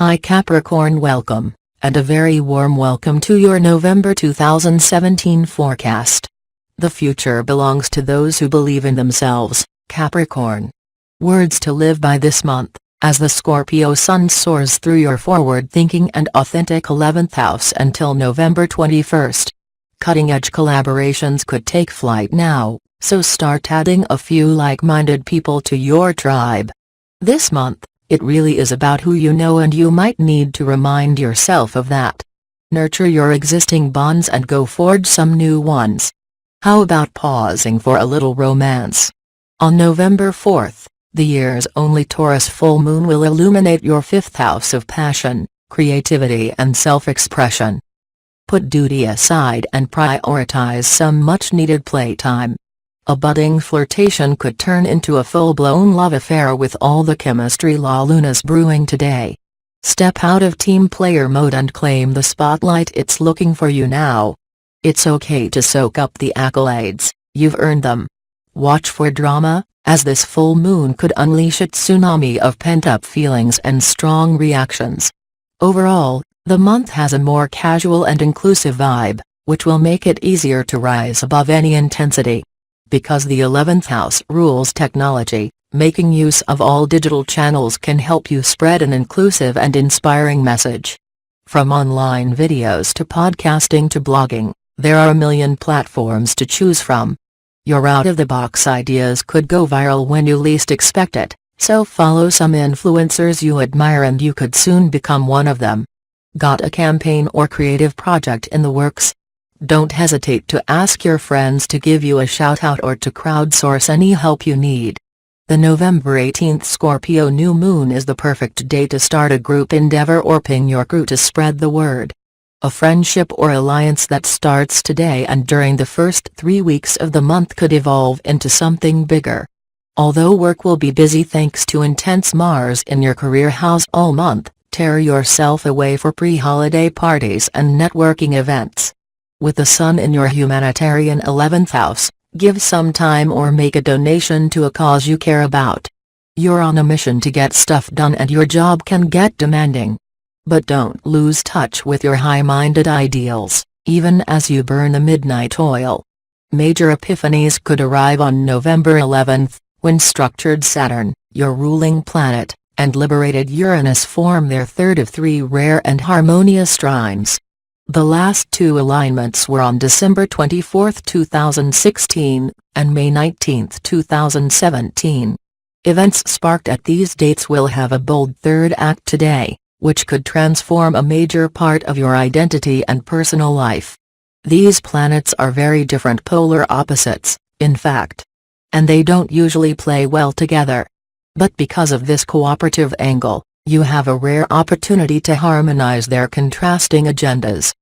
Hi Capricorn, welcome, and a very warm welcome to your November 2017 forecast. The future belongs to those who believe in themselves, Capricorn. Words to live by this month, as the Scorpio Sun soars through your forward-thinking and authentic 11th house until November 21st. Cutting-edge collaborations could take flight now, so start adding a few like-minded people to your tribe. This month, it really is about who you know, and you might need to remind yourself of that. Nurture your existing bonds and go forge some new ones. How about pausing for a little romance? On November 4th, the year's only Taurus full moon will illuminate your 5th house of passion, creativity and self-expression. Put duty aside and prioritize some much-needed playtime. A budding flirtation could turn into a full-blown love affair with all the chemistry La Luna's brewing today. Step out of team player mode and claim the spotlight, it's looking for you now. It's okay to soak up the accolades, you've earned them. Watch for drama, as this full moon could unleash a tsunami of pent-up feelings and strong reactions. Overall, the month has a more casual and inclusive vibe, which will make it easier to rise above any intensity. Because the 11th house rules technology, making use of all digital channels can help you spread an inclusive and inspiring message. From online videos to podcasting to blogging, there are a million platforms to choose from. Your out-of-the-box ideas could go viral when you least expect it, so follow some influencers you admire and you could soon become one of them. Got a campaign or creative project in the works? Don't hesitate to ask your friends to give you a shout-out or to crowdsource any help you need. The November 18th Scorpio new moon is the perfect day to start a group endeavor or ping your crew to spread the word. A friendship or alliance that starts today and during the first 3 weeks of the month could evolve into something bigger. Although work will be busy thanks to intense Mars in your career house all month, tear yourself away for pre-holiday parties and networking events. With the Sun in your humanitarian 11th house, give some time or make a donation to a cause you care about. You're on a mission to get stuff done and your job can get demanding. But don't lose touch with your high-minded ideals, even as you burn the midnight oil. Major epiphanies could arrive on November 11th, when structured Saturn, your ruling planet, and liberated Uranus form their third of 3 rare and harmonious trines. The last 2 alignments were on December 24, 2016, and May 19, 2017. Events sparked at these dates will have a bold third act today, which could transform a major part of your identity and personal life. These planets are very different polar opposites, in fact. And they don't usually play well together. But because of this cooperative angle, you have a rare opportunity to harmonize their contrasting agendas.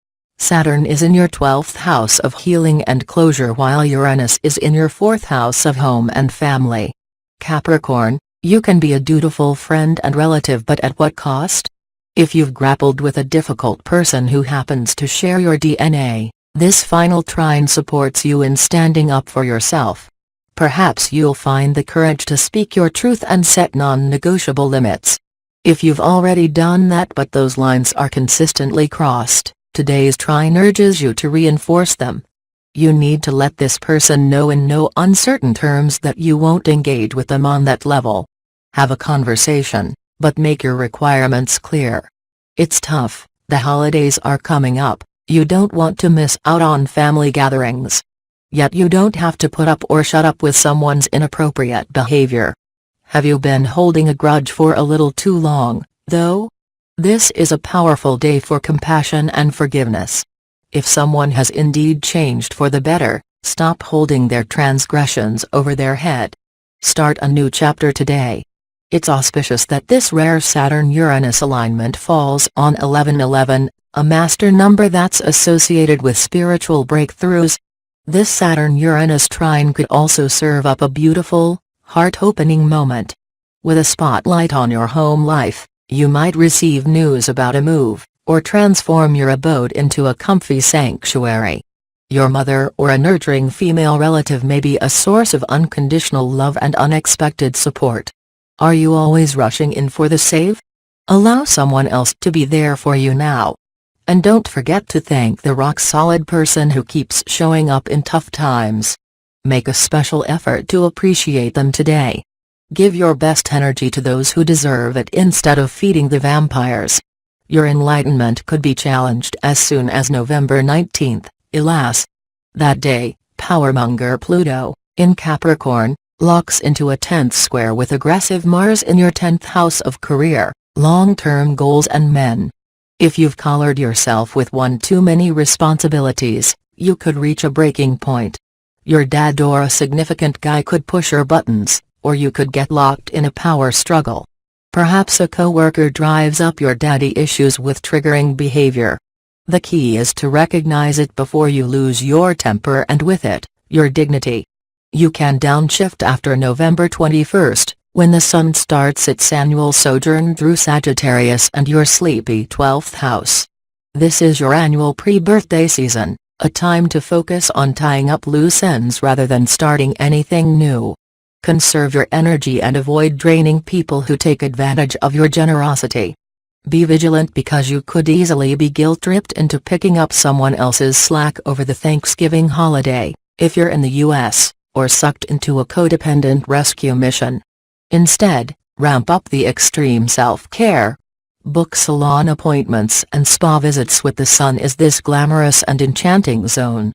Saturn is in your 12th house of healing and closure while Uranus is in your 4th house of home and family. Capricorn, you can be a dutiful friend and relative, but at what cost? If you've grappled with a difficult person who happens to share your DNA, this final trine supports you in standing up for yourself. Perhaps you'll find the courage to speak your truth and set non-negotiable limits. If you've already done that but those lines are consistently crossed, today's trine urges you to reinforce them. You need to let this person know in no uncertain terms that you won't engage with them on that level. Have a conversation, but make your requirements clear. It's tough, the holidays are coming up, you don't want to miss out on family gatherings. Yet you don't have to put up or shut up with someone's inappropriate behavior. Have you been holding a grudge for a little too long, though? This is a powerful day for compassion and forgiveness. If someone has indeed changed for the better, stop holding their transgressions over their head. Start a new chapter today. It's auspicious that this rare Saturn-Uranus alignment falls on 11/11, a master number that's associated with spiritual breakthroughs. This Saturn-Uranus trine could also serve up a beautiful, heart-opening moment. With a spotlight on your home life, you might receive news about a move, or transform your abode into a comfy sanctuary. Your mother or a nurturing female relative may be a source of unconditional love and unexpected support. Are you always rushing in for the save? Allow someone else to be there for you now. And don't forget to thank the rock-solid person who keeps showing up in tough times. Make a special effort to appreciate them today. Give your best energy to those who deserve it instead of feeding the vampires. Your enlightenment could be challenged as soon as November 19th, alas. That day, powermonger Pluto, in Capricorn, locks into a 10th square with aggressive Mars in your 10th house of career, long-term goals and men. If you've collared yourself with one too many responsibilities, you could reach a breaking point. Your dad or a significant guy could push your buttons, or you could get locked in a power struggle. Perhaps a coworker drives up your daddy issues with triggering behavior. The key is to recognize it before you lose your temper and with it, your dignity. You can downshift after November 21st, when the Sun starts its annual sojourn through Sagittarius and your sleepy 12th house. This is your annual pre-birthday season, a time to focus on tying up loose ends rather than starting anything new. Conserve your energy and avoid draining people who take advantage of your generosity. Be vigilant because you could easily be guilt-tripped into picking up someone else's slack over the Thanksgiving holiday, if you're in the US, or sucked into a codependent rescue mission. Instead, ramp up the extreme self-care. Book salon appointments and spa visits with the Sun is this glamorous and enchanting zone.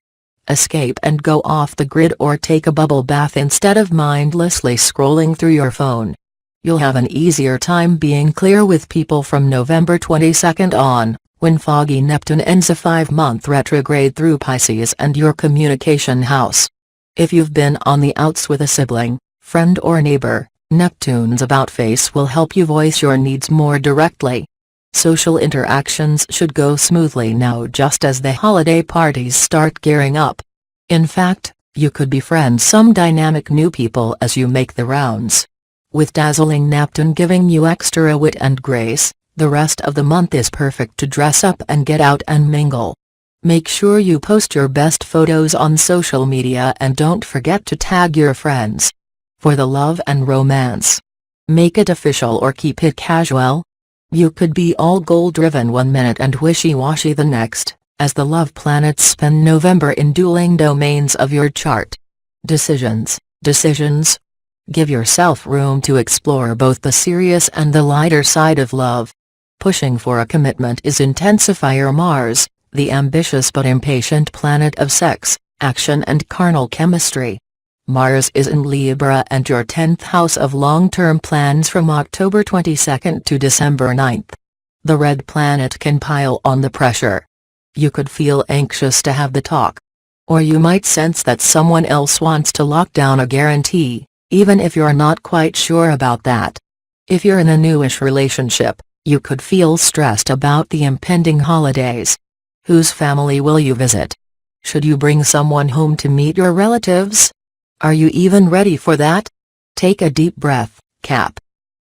Escape and go off the grid or take a bubble bath instead of mindlessly scrolling through your phone. You'll have an easier time being clear with people from November 22nd on, when foggy Neptune ends a 5-month retrograde through Pisces and your communication house. If you've been on the outs with a sibling, friend or neighbor, Neptune's about face will help you voice your needs more directly. Social interactions should go smoothly now just as the holiday parties start gearing up. In fact, you could befriend some dynamic new people as you make the rounds. With dazzling Neptune giving you extra wit and grace, the rest of the month is perfect to dress up and get out and mingle. Make sure you post your best photos on social media and don't forget to tag your friends. For the love and romance, make it official or keep it casual. You could be all goal-driven one minute and wishy-washy the next, as the love planets spend November in dueling domains of your chart. Decisions. Give yourself room to explore both the serious and the lighter side of love. Pushing for a commitment is intensifier Mars, the ambitious but impatient planet of sex, action and carnal chemistry. Mars is in Libra and your 10th house of long-term plans from October 22nd to December 9th. The red planet can pile on the pressure. You could feel anxious to have the talk. Or you might sense that someone else wants to lock down a guarantee, even if you're not quite sure about that. If you're in a newish relationship, you could feel stressed about the impending holidays. Whose family will you visit? Should you bring someone home to meet your relatives? Are you even ready for that? Take a deep breath, Cap.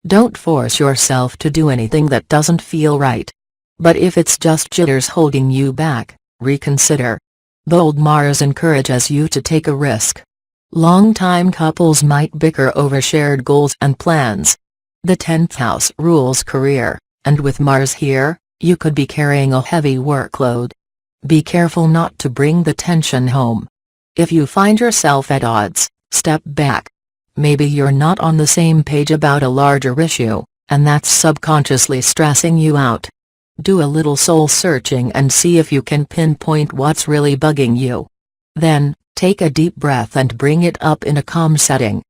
Don't force yourself to do anything that doesn't feel right. But if it's just jitters holding you back, reconsider. Bold Mars encourages you to take a risk. Long-time couples might bicker over shared goals and plans. The 10th house rules career, and with Mars here, you could be carrying a heavy workload. Be careful not to bring the tension home. If you find yourself at odds, step back. Maybe you're not on the same page about a larger issue, and that's subconsciously stressing you out. Do a little soul-searching and see if you can pinpoint what's really bugging you. Then, take a deep breath and bring it up in a calm setting.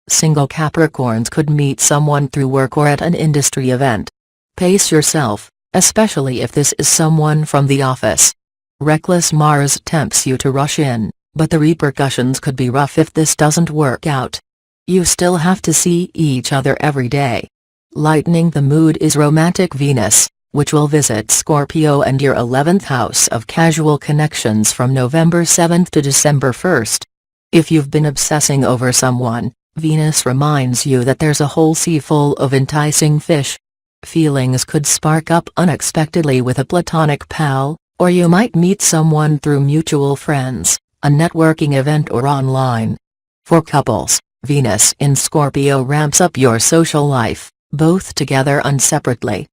Single Capricorns could meet someone through work or at an industry event. Pace yourself, especially if this is someone from the office. Reckless Mars tempts you to rush in, but the repercussions could be rough if this doesn't work out. You still have to see each other every day. Lightening the mood is romantic Venus, which will visit Scorpio and your 11th house of casual connections from November 7th to December 1st. If you've been obsessing over someone, Venus reminds you that there's a whole sea full of enticing fish. Feelings could spark up unexpectedly with a platonic pal, or you might meet someone through mutual friends, a networking event or online. For couples, Venus in Scorpio ramps up your social life, both together and separately.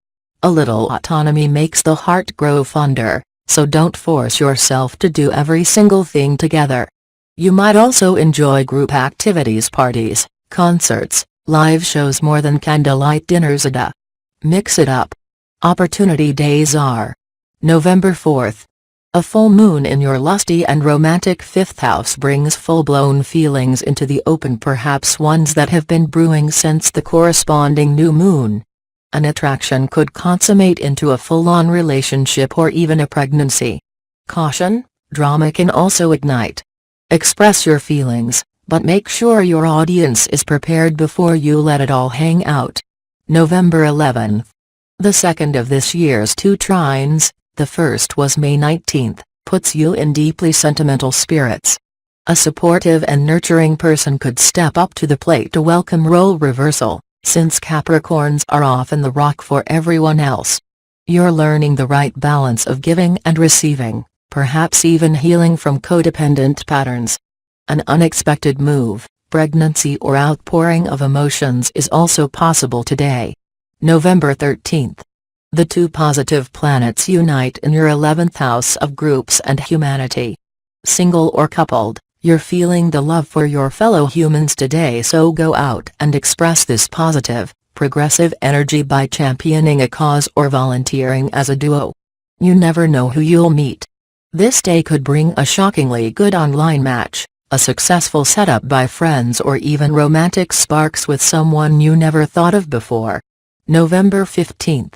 A little autonomy makes the heart grow fonder, so don't force yourself to do every single thing together. You might also enjoy group activities, parties, concerts, live shows more than candlelight dinners a day. Mix it up. Opportunity days are November 4th. A full moon in your lusty and romantic 5th house brings full-blown feelings into the open, perhaps ones that have been brewing since the corresponding new moon. An attraction could consummate into a full-on relationship or even a pregnancy. Caution, drama can also ignite. Express your feelings, but make sure your audience is prepared before you let it all hang out. November 11th. The second of this year's two trines, the first was May 19th, puts you in deeply sentimental spirits. A supportive and nurturing person could step up to the plate to welcome role reversal, since Capricorns are often the rock for everyone else. You're learning the right balance of giving and receiving, perhaps even healing from codependent patterns. An unexpected move, pregnancy or outpouring of emotions is also possible today. November 13th. The two positive planets unite in your 11th house of groups and humanity. Single or coupled, you're feeling the love for your fellow humans today, so go out and express this positive, progressive energy by championing a cause or volunteering as a duo. You never know who you'll meet. This day could bring a shockingly good online match, a successful setup by friends, or even romantic sparks with someone you never thought of before. November 15th.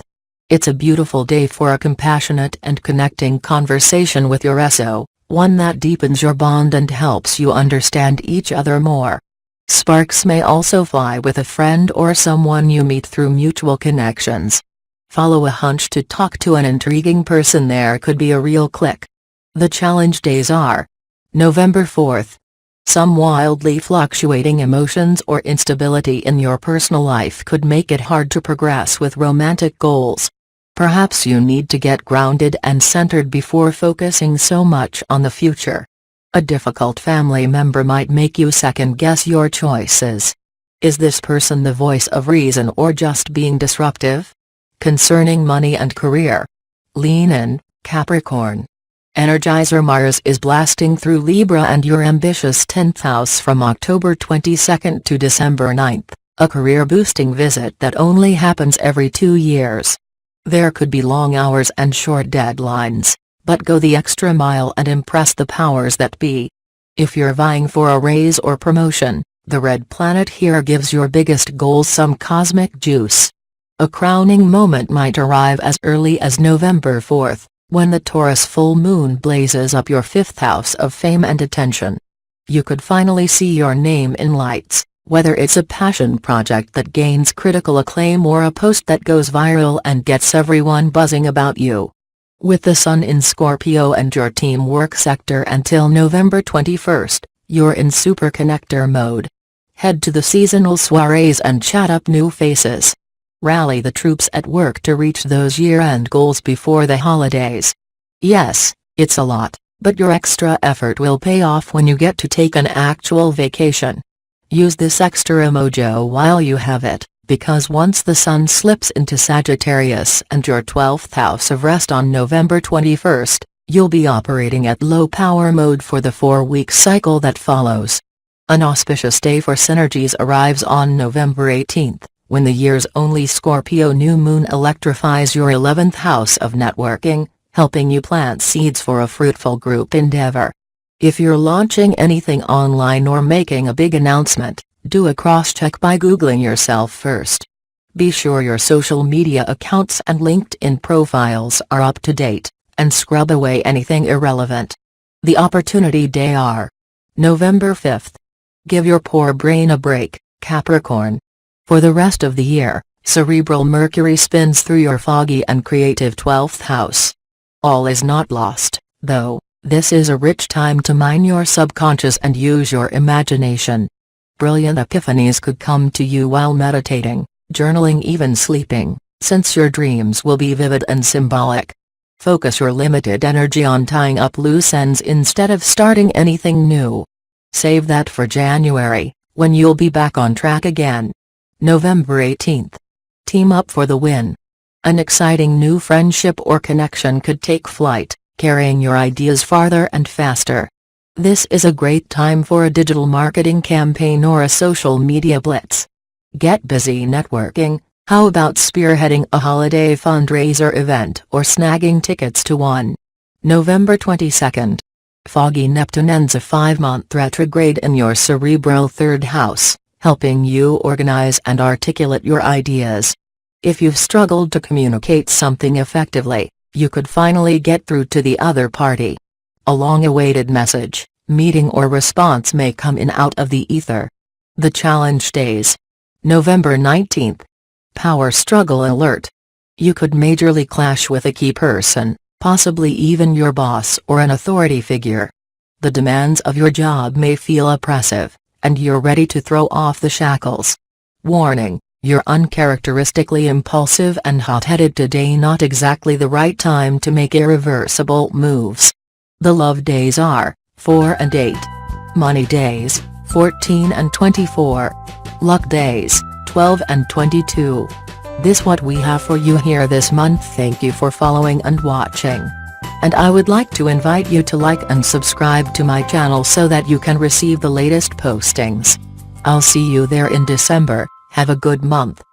It's a beautiful day for a compassionate and connecting conversation with your SO, one that deepens your bond and helps you understand each other more. Sparks may also fly with a friend or someone you meet through mutual connections. Follow a hunch to talk to an intriguing person, there could be a real click. The challenge days are November 4th. Some wildly fluctuating emotions or instability in your personal life could make it hard to progress with romantic goals. Perhaps you need to get grounded and centered before focusing so much on the future. A difficult family member might make you second-guess your choices. Is this person the voice of reason or just being disruptive? Concerning money and career, lean in, Capricorn. Energizer Mars is blasting through Libra and your ambitious 10th house from October 22nd to December 9th, a career-boosting visit that only happens every 2 years. There could be long hours and short deadlines, but go the extra mile and impress the powers that be. If you're vying for a raise or promotion, the red planet here gives your biggest goals some cosmic juice. A crowning moment might arrive as early as November 4th, when the Taurus full moon blazes up your 5th house of fame and attention. You could finally see your name in lights, whether it's a passion project that gains critical acclaim or a post that goes viral and gets everyone buzzing about you. With the Sun in Scorpio and your teamwork sector until November 21st, you're in super connector mode. Head to the seasonal soirees and chat up new faces. Rally the troops at work to reach those year-end goals before the holidays. Yes, it's a lot, but your extra effort will pay off when you get to take an actual vacation. Use this extra mojo while you have it, because once the Sun slips into Sagittarius and your 12th house of rest on November 21st, you'll be operating at low power mode for the 4-week cycle that follows. An auspicious day for synergies arrives on November 18th, when the year's only Scorpio new moon electrifies your 11th house of networking, helping you plant seeds for a fruitful group endeavor. If you're launching anything online or making a big announcement, do a cross-check by Googling yourself first. Be sure your social media accounts and LinkedIn profiles are up to date, and scrub away anything irrelevant. The opportunity day are November 5th. Give your poor brain a break, Capricorn. For the rest of the year, cerebral Mercury spins through your foggy and creative 12th house. All is not lost, though. This is a rich time to mine your subconscious and use your imagination. Brilliant epiphanies could come to you while meditating, journaling, even sleeping, since your dreams will be vivid and symbolic. Focus your limited energy on tying up loose ends instead of starting anything new. Save that for January, when you'll be back on track again. November 18th. Team up for the win. An exciting new friendship or connection could take flight, carrying your ideas farther and faster. This is a great time for a digital marketing campaign or a social media blitz. Get busy networking. How about spearheading a holiday fundraiser event or snagging tickets to one? November 22nd. Foggy Neptune ends a 5-month retrograde in your cerebral third house, helping you organize and articulate your ideas. If you've struggled to communicate something effectively, you could finally get through to the other party. A long-awaited message, meeting or response may come in out of the ether. The challenge days. November 19th. Power struggle alert. You could majorly clash with a key person, possibly even your boss or an authority figure. The demands of your job may feel oppressive, and you're ready to throw off the shackles. Warning, you're uncharacteristically impulsive and hot-headed today, not exactly the right time to make irreversible moves. The love days are 4 and 8. Money days, 14 and 24. Luck days, 12 and 22. This what we have for you here this month. Thank you for following and watching. And I would like to invite you to like and subscribe to my channel so that you can receive the latest postings. I'll see you there in December. Have a good month.